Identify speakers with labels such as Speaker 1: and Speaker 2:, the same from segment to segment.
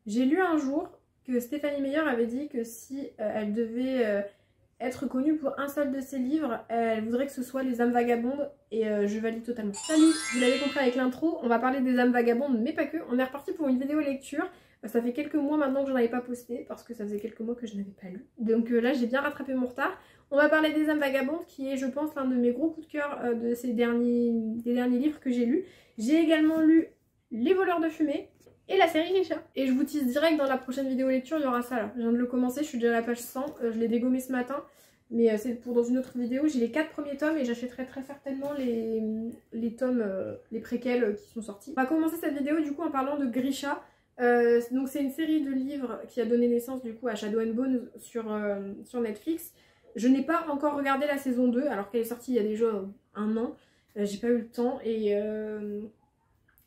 Speaker 1: J'ai lu un jour que Stéphanie Meyer avait dit que si elle devait être connue pour un seul de ses livres, elle voudrait que ce soit Les âmes vagabondes, et je valide totalement. Salut, vous l'avez compris avec l'intro, on va parler des âmes vagabondes, mais pas que. On est reparti pour une vidéo lecture. Ça fait quelques mois maintenant que j'en avais pas posté, parce que ça faisait quelques mois que je n'avais pas lu. Donc là, j'ai bien rattrapé mon retard. On va parler des âmes vagabondes, qui est, je pense, l'un de mes gros coups de cœur de des derniers livres que j'ai lus. J'ai également lu Les voleurs de fumée et la série Grisha. Et je vous tease direct, dans la prochaine vidéo lecture, il y aura ça là. Je viens de le commencer, je suis déjà à la page 100, je l'ai dégommé ce matin. Mais c'est pour dans une autre vidéo. J'ai les 4 premiers tomes et j'achèterai très certainement les tomes, les préquels qui sont sortis. On va commencer cette vidéo du coup en parlant de Grisha. Donc c'est une série de livres qui a donné naissance du coup à Shadow and Bone sur Netflix. Je n'ai pas encore regardé la saison 2 alors qu'elle est sortie il y a déjà un an. J'ai pas eu le temps et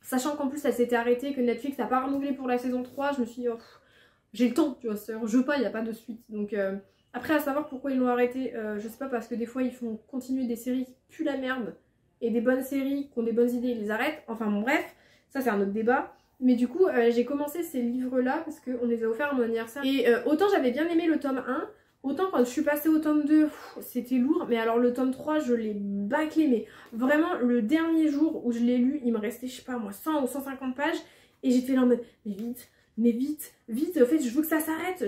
Speaker 1: sachant qu'en plus elle s'était arrêtée, que Netflix n'a pas renouvelé pour la saison 3, je me suis dit oh, j'ai le temps, tu vois, je veux pas, il n'y a pas de suite. Donc après, à savoir pourquoi ils l'ont arrêté, je sais pas, parce que des fois ils font continuer des séries qui puent la merde et des bonnes séries qui ont des bonnes idées, ils les arrêtent. Enfin bon bref, ça c'est un autre débat. Mais du coup, j'ai commencé ces livres-là parce qu'on les a offerts à mon anniversaire. Et autant j'avais bien aimé le tome 1, autant quand je suis passée au tome 2, c'était lourd. Mais alors le tome 3, je l'ai bâclé. Mais vraiment, le dernier jour où je l'ai lu, il me restait, je sais pas moi, 100 ou 150 pages. Et j'étais là en mode, mais vite, vite, en fait, je veux que ça s'arrête,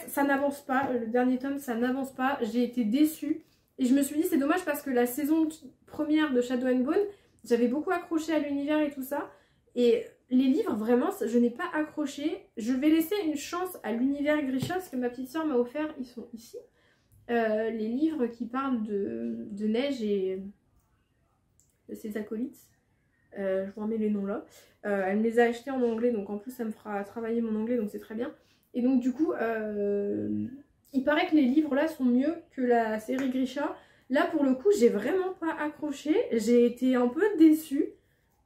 Speaker 1: ça n'avance pas. Le dernier tome, ça n'avance pas. J'ai été déçue. Et je me suis dit, c'est dommage parce que la saison première de Shadow and Bone, j'avais beaucoup accroché à l'univers et tout ça. Et les livres, vraiment, je n'ai pas accroché. Je vais laisser une chance à l'univers Grisha, parce que ma petite soeur m'a offert, ils sont ici, les livres qui parlent de Neige et de ses acolytes. Je vous remets les noms là. Elle me les a achetés en anglais, donc en plus ça me fera travailler mon anglais, donc c'est très bien. Et donc du coup, il paraît que les livres là sont mieux que la série Grisha. Là pour le coup, j'ai vraiment pas accroché. J'ai été un peu déçue.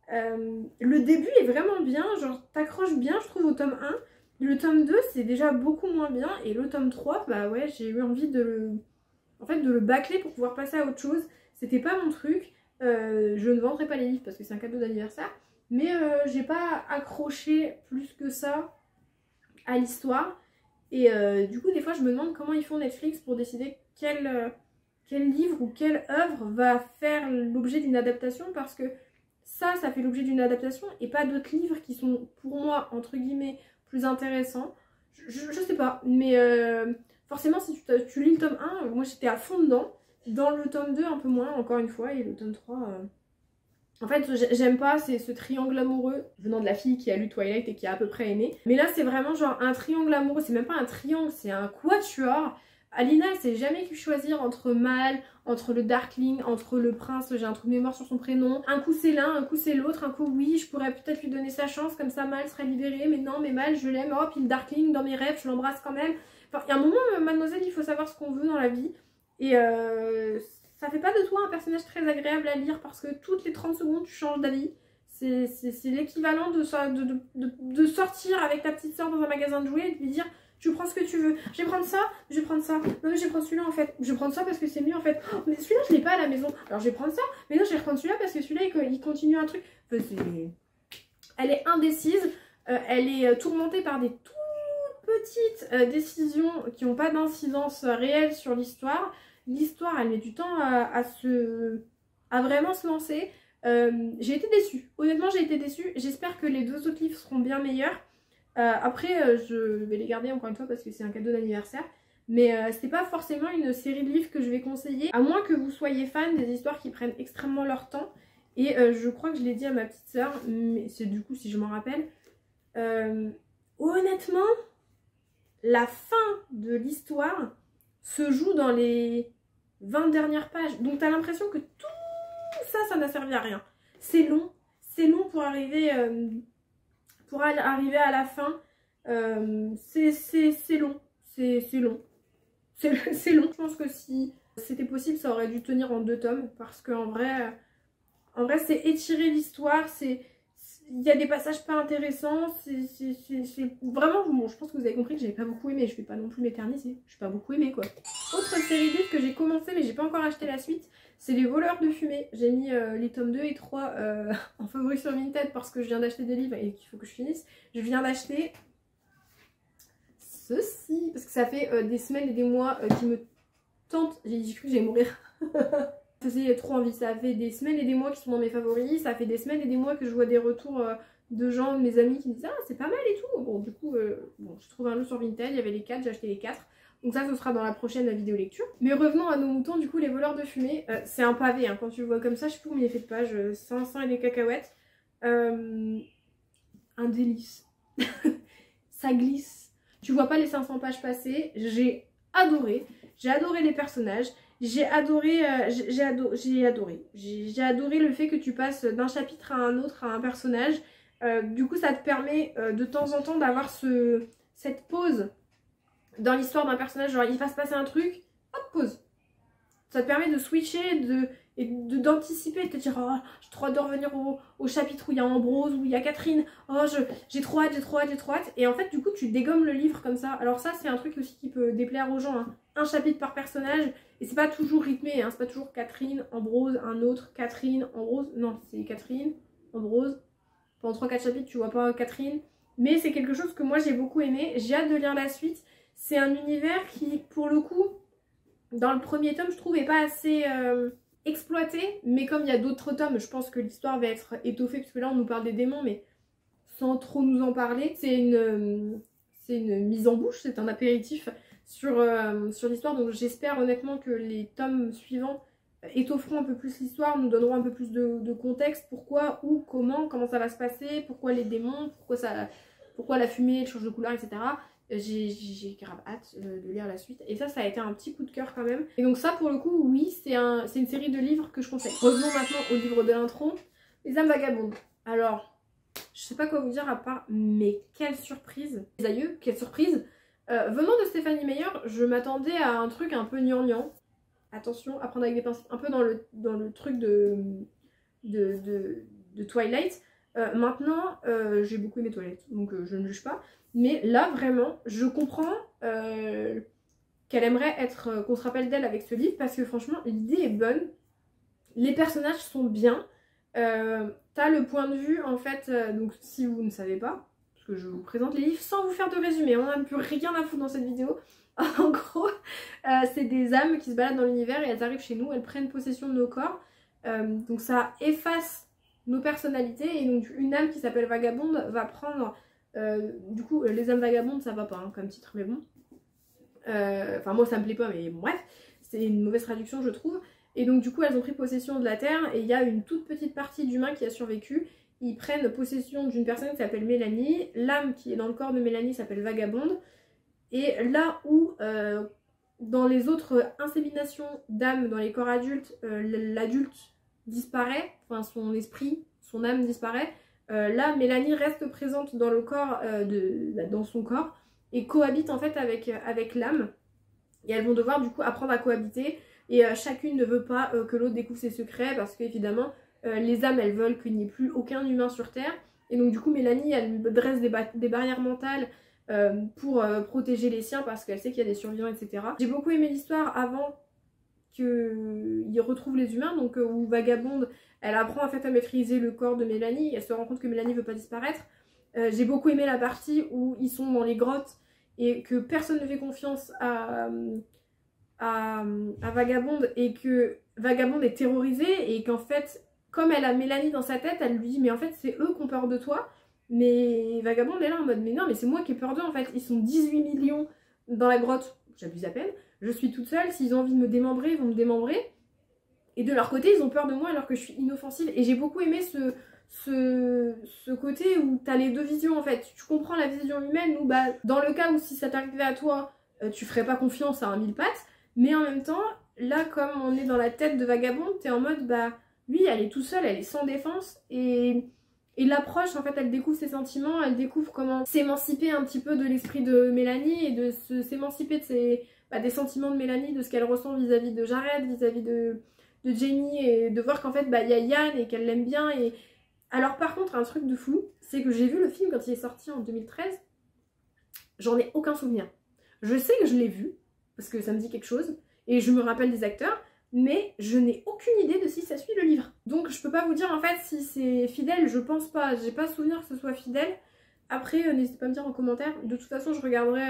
Speaker 1: Le début est vraiment bien, genre t'accroches bien je trouve au tome 1. Le tome 2 c'est déjà beaucoup moins bien et le tome 3 bah ouais j'ai eu envie de le bâcler pour pouvoir passer à autre chose. C'était pas mon truc, je ne vendrai pas les livres parce que c'est un cadeau d'anniversaire, mais j'ai pas accroché plus que ça à l'histoire et du coup des fois je me demande comment ils font Netflix pour décider quel livre ou quelle œuvre va faire l'objet d'une adaptation, parce que ça fait l'objet d'une adaptation et pas d'autres livres qui sont pour moi entre guillemets plus intéressants. Je sais pas, mais forcément si tu lis le tome 1, moi j'étais à fond dedans. Dans le tome 2 un peu moins encore une fois, et le tome 3 en fait j'aime pas, c'est ce triangle amoureux venant de la fille qui a lu Twilight et qui a à peu près aimé. Mais là c'est vraiment genre un triangle amoureux, c'est même pas un triangle, c'est un quatuor. Alina elle sait jamais qui choisir entre Mal, entre le Darkling, entre le prince, j'ai un trou de mémoire sur son prénom. Un coup c'est l'un, un coup c'est l'autre, un coup oui je pourrais peut-être lui donner sa chance, comme ça Mal serait libérée, mais non mais Mal je l'aime, oh puis le Darkling dans mes rêves je l'embrasse quand même. Enfin il y a un moment mademoiselle il faut savoir ce qu'on veut dans la vie. Et ça fait pas de toi un personnage très agréable à lire parce que toutes les 30 secondes tu changes d'avis. C'est l'équivalent de sortir avec ta petite soeur dans un magasin de jouets et de lui dire tu prends ce que tu veux. Je vais prendre ça, je vais prendre ça. Non mais je vais prendre celui-là en fait. Je vais prendre ça parce que c'est mieux en fait. Oh, mais celui-là je l'ai pas à la maison. Alors je vais prendre ça. Mais non je vais reprendre celui-là parce que celui-là il continue un truc. Enfin, elle est indécise. Elle est tourmentée par des toutes petites décisions qui n'ont pas d'incidence réelle sur l'histoire. L'histoire elle met du temps à vraiment se lancer. J'ai été déçue. Honnêtement j'ai été déçue. J'espère que les 2 autres livres seront bien meilleurs. Après je vais les garder encore une fois parce que c'est un cadeau d'anniversaire, mais c'est pas forcément une série de livres que je vais conseiller, à moins que vous soyez fan des histoires qui prennent extrêmement leur temps. Et je crois que je l'ai dit à ma petite soeur, mais c'est du coup si je m'en rappelle, honnêtement la fin de l'histoire se joue dans les 20 dernières pages, donc t'as l'impression que tout ça n'a servi à rien. C'est long pour arriver à la fin. C'est long, c'est long. Je pense que si c'était possible ça aurait dû tenir en 2 tomes, parce qu'en vrai c'est étirer l'histoire, il y a des passages pas intéressants, c'est vraiment bon, je pense que vous avez compris que j'avais pas beaucoup aimé, je vais pas non plus m'éterniser, j'ai pas beaucoup aimé quoi. Autre série de livres que j'ai commencé mais j'ai pas encore acheté la suite, c'est Les voleurs de fumée. J'ai mis les tomes 2 et 3 en favori sur Vinted parce que je viens d'acheter des livres et qu'il faut que je finisse. Je viens d'acheter ceci, parce que ça fait des semaines et des mois qui me tentent. J'ai cru que j'allais mourir. Ça faisait trop envie, ça fait des semaines et des mois qui sont dans mes favoris, ça fait des semaines et des mois que je vois des retours de gens, de mes amis qui me disent ah c'est pas mal et tout. Bon du coup, bon, je trouve un lot sur Vinted, il y avait les 4, j'ai acheté les 4. Donc ça ce sera dans la prochaine vidéo lecture. Mais revenons à nos moutons, du coup les voleurs de fumée, c'est un pavé, hein, quand tu le vois comme ça, je sais plus combien il fait de pages, 500 et des cacahuètes. Un délice. Ça glisse. Tu vois pas les 500 pages passer, j'ai adoré les personnages. J'ai adoré le fait que tu passes d'un chapitre à un autre à un personnage. Du coup ça te permet de temps en temps d'avoir cette pause dans l'histoire d'un personnage, genre il va se passer un truc, hop, pause. Ça te permet de switcher d'anticiper, de te dire oh j'ai trop hâte de revenir au chapitre où il y a Ambrose, où il y a Catherine, oh j'ai trop hâte. Et en fait du coup tu dégommes le livre comme ça. Alors ça c'est un truc aussi qui peut déplaire aux gens, hein. Un chapitre par personnage, et c'est pas toujours rythmé, hein. C'est pas toujours Catherine, Ambrose, un autre, Catherine, Ambrose, non c'est Catherine, Ambrose. Pendant 3-4 chapitres tu vois pas Catherine, mais c'est quelque chose que moi j'ai beaucoup aimé, j'ai hâte de lire la suite. C'est un univers qui pour le coup dans le premier tome je trouve est pas assez exploité, mais comme il y a d'autres tomes je pense que l'histoire va être étoffée, parce que là on nous parle des démons mais sans trop nous en parler. C'est une mise en bouche, c'est un apéritif sur l'histoire, donc j'espère honnêtement que les tomes suivants étofferont un peu plus l'histoire, nous donneront un peu plus de contexte, pourquoi, où, comment ça va se passer, pourquoi les démons, pourquoi la fumée change de couleur, etc. J'ai grave hâte de lire la suite, et ça a été un petit coup de cœur quand même. Et donc ça pour le coup oui c'est une série de livres que je conseille. Revenons maintenant au livre de l'intro, Les âmes vagabondes. Alors je sais pas quoi vous dire à part mais quelle surprise, les aïeux, quelle surprise. Venant de Stephanie Meyer, je m'attendais à un truc un peu gnangnan. Attention à prendre avec des pincettes, un peu dans le truc de Twilight. Maintenant j'ai beaucoup aimé Twilight, donc je ne juge pas. Mais là vraiment je comprends qu'elle aimerait qu'on se rappelle d'elle avec ce livre, parce que franchement l'idée est bonne, les personnages sont bien, t'as le point de vue en fait, donc si vous ne savez pas, parce que je vous présente les livres sans vous faire de résumé, on n'a plus rien à foutre dans cette vidéo. En gros c'est des âmes qui se baladent dans l'univers et elles arrivent chez nous, elles prennent possession de nos corps, donc ça efface nos personnalités, et donc une âme qui s'appelle Vagabonde va prendre du coup les âmes vagabondes ça va pas hein, comme titre, mais bon enfin moi ça me plaît pas, mais bon, bref c'est une mauvaise traduction je trouve. Et donc du coup elles ont pris possession de la terre, et il y a une toute petite partie d'humains qui a survécu. Ils prennent possession d'une personne qui s'appelle Mélanie, l'âme qui est dans le corps de Mélanie s'appelle Vagabonde, et là où dans les autres inséminations d'âmes dans les corps adultes, l'adulte disparaît, enfin son esprit, son âme disparaît, là Mélanie reste présente dans le corps, dans son corps, et cohabite en fait avec l'âme, et elles vont devoir du coup apprendre à cohabiter, et chacune ne veut pas que l'autre découvre ses secrets, parce qu'évidemment les âmes elles veulent qu'il n'y ait plus aucun humain sur terre, et donc du coup Mélanie elle dresse des barrières mentales pour protéger les siens, parce qu'elle sait qu'il y a des survivants, etc. J'ai beaucoup aimé l'histoire avant qu'ils retrouvent les humains, donc où Vagabonde elle apprend en fait à maîtriser le corps de Mélanie, elle se rend compte que Mélanie veut pas disparaître. J'ai beaucoup aimé la partie où ils sont dans les grottes et que personne ne fait confiance à Vagabonde, et que Vagabonde est terrorisée, et qu'en fait comme elle a Mélanie dans sa tête, elle lui dit mais en fait c'est eux qui ont peur de toi. Mais Vagabonde est là en mode mais non, mais c'est moi qui ai peur d'eux en fait, ils sont 18 millions dans la grotte, j'abuse à peine, je suis toute seule, s'ils ont envie de me démembrer ils vont me démembrer, et de leur côté ils ont peur de moi alors que je suis inoffensive. Et j'ai beaucoup aimé ce côté où t'as les deux visions en fait. Tu comprends la vision humaine où bah dans le cas où si ça t'arrivait à toi tu ferais pas confiance à un mille pattes, mais en même temps là comme on est dans la tête de Vagabonde, t'es en mode bah lui elle est tout seule, elle est sans défense, et l'approche en fait elle découvre ses sentiments, elle découvre comment s'émanciper un petit peu de l'esprit de Mélanie, et de s'émanciper de des sentiments de Mélanie, de ce qu'elle ressent vis-à-vis de Jared, vis-à-vis de Jamie, et de voir qu'en fait bah il y a Yann et qu'elle l'aime bien. Et alors par contre un truc de fou, c'est que j'ai vu le film quand il est sorti en 2013, j'en ai aucun souvenir. Je sais que je l'ai vu parce que ça me dit quelque chose et je me rappelle des acteurs, mais je n'ai aucune idée de si ça suit le livre. Donc je peux pas vous dire en fait si c'est fidèle, je pense pas, j'ai pas souvenir que ce soit fidèle. Après, n'hésitez pas à me dire en commentaire. De toute façon, je regarderai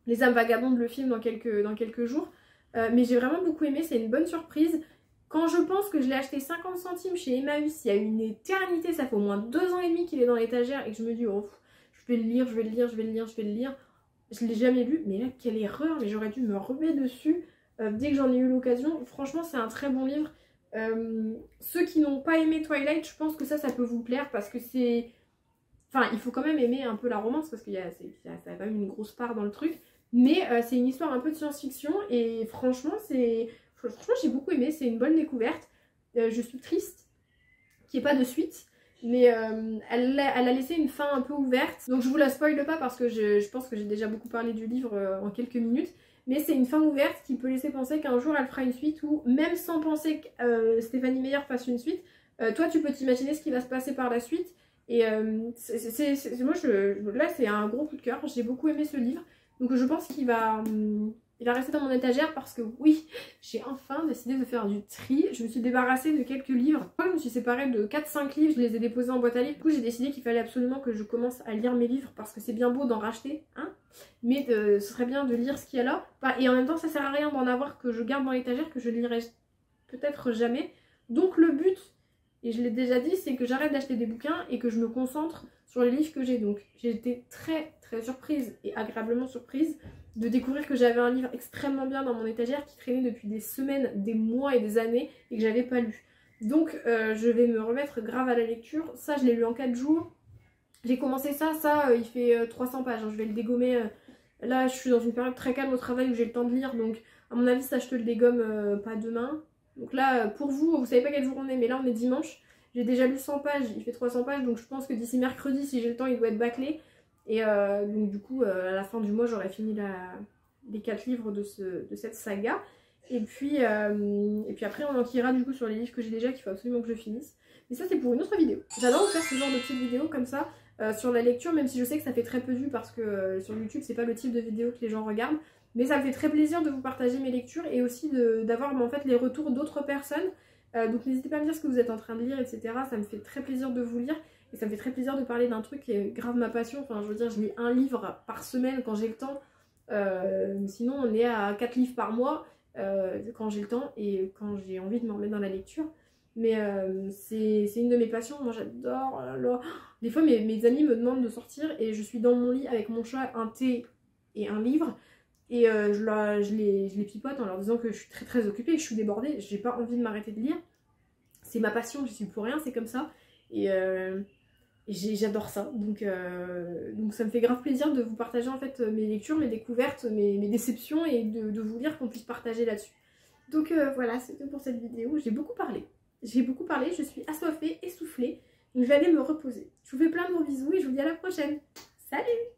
Speaker 1: Les âmes vagabondes, le film, dans quelques jours. Mais j'ai vraiment beaucoup aimé, c'est une bonne surprise. Quand je pense que je l'ai acheté 50 centimes chez Emmaüs il y a une éternité, ça fait au moins 2 ans et demi qu'il est dans l'étagère et que je me dis, oh, je vais le lire, je vais le lire, je vais le lire, je vais le lire. Je ne l'ai jamais lu, mais là, quelle erreur, mais j'aurais dû me remettre dessus dès que j'en ai eu l'occasion. Franchement, c'est un très bon livre. Ceux qui n'ont pas aimé Twilight, je pense que ça peut vous plaire parce que c'est... Enfin, il faut quand même aimer un peu la romance parce que ça a quand même une grosse part dans le truc. Mais c'est une histoire un peu de science-fiction et franchement, j'ai beaucoup aimé. C'est une bonne découverte. Je suis triste qu'il n'y ait pas de suite. Mais elle a laissé une fin un peu ouverte. Donc je vous la spoile pas parce que je pense que j'ai déjà beaucoup parlé du livre en quelques minutes. Mais c'est une fin ouverte qui peut laisser penser qu'un jour elle fera une suite ou même sans penser que Stéphanie Meyer fasse une suite, toi tu peux t'imaginer ce qui va se passer par la suite. Et moi là c'est un gros coup de cœur, j'ai beaucoup aimé ce livre. Donc je pense qu'il va rester dans mon étagère parce que oui, j'ai enfin décidé de faire du tri. Je me suis débarrassée de quelques livres. Moi je me suis séparée de 4-5 livres, je les ai déposés en boîte à livres. Du coup j'ai décidé qu'il fallait absolument que je commence à lire mes livres parce que c'est bien beau d'en racheter, hein, mais ce serait bien de lire ce qu'il y a là. Et en même temps ça sert à rien d'en avoir que je garde dans l'étagère, que je lirai peut-être jamais. Donc le but, et je l'ai déjà dit, c'est que j'arrête d'acheter des bouquins et que je me concentre sur les livres que j'ai. Donc j'ai été très très surprise et agréablement surprise de découvrir que j'avais un livre extrêmement bien dans mon étagère qui traînait depuis des semaines, des mois et des années et que j'avais pas lu. Donc je vais me remettre grave à la lecture. Ça je l'ai lu en 4 jours. J'ai commencé ça il fait 300 pages, hein. Je vais le dégommer. Là je suis dans une période très calme au travail où j'ai le temps de lire, donc à mon avis ça je te le dégomme pas demain. Donc là pour vous savez pas quel jour on est, mais là on est dimanche. J'ai déjà lu 100 pages, il fait 300 pages, donc je pense que d'ici mercredi, si j'ai le temps, il doit être bâclé. Et donc du coup, à la fin du mois, j'aurai fini les 4 livres de cette saga. Et puis après, on enquillera du coup sur les livres que j'ai déjà, qu'il faut absolument que je finisse. Mais ça, c'est pour une autre vidéo. J'adore vous faire ce genre de petites vidéos comme ça, sur la lecture, même si je sais que ça fait très peu de vues, parce que sur YouTube, c'est pas le type de vidéo que les gens regardent. Mais ça me fait très plaisir de vous partager mes lectures et aussi d'avoir en fait les retours d'autres personnes. Donc n'hésitez pas à me dire ce que vous êtes en train de lire, etc. Ça me fait très plaisir de vous lire et ça me fait très plaisir de parler d'un truc qui est grave ma passion. Enfin, je veux dire, je lis un livre par semaine quand j'ai le temps. Sinon, on est à 4 livres par mois quand j'ai le temps et quand j'ai envie de me remettre dans la lecture. Mais c'est une de mes passions. Moi, j'adore. Oh là là. Des fois, mes amis me demandent de sortir et je suis dans mon lit avec mon chat, un thé et un livre. Et je les pipote en leur disant que je suis très très occupée, que je suis débordée, j'ai pas envie de m'arrêter de lire. C'est ma passion, je suis pour rien, c'est comme ça. Et j'adore ça. Donc ça me fait grave plaisir de vous partager en fait mes lectures, mes découvertes, mes déceptions et de vous lire, qu'on puisse partager là-dessus. Donc voilà, c'est tout pour cette vidéo. J'ai beaucoup parlé, je suis assoiffée, essoufflée. Donc je vais aller me reposer. Je vous fais plein de gros bisous et je vous dis à la prochaine. Salut!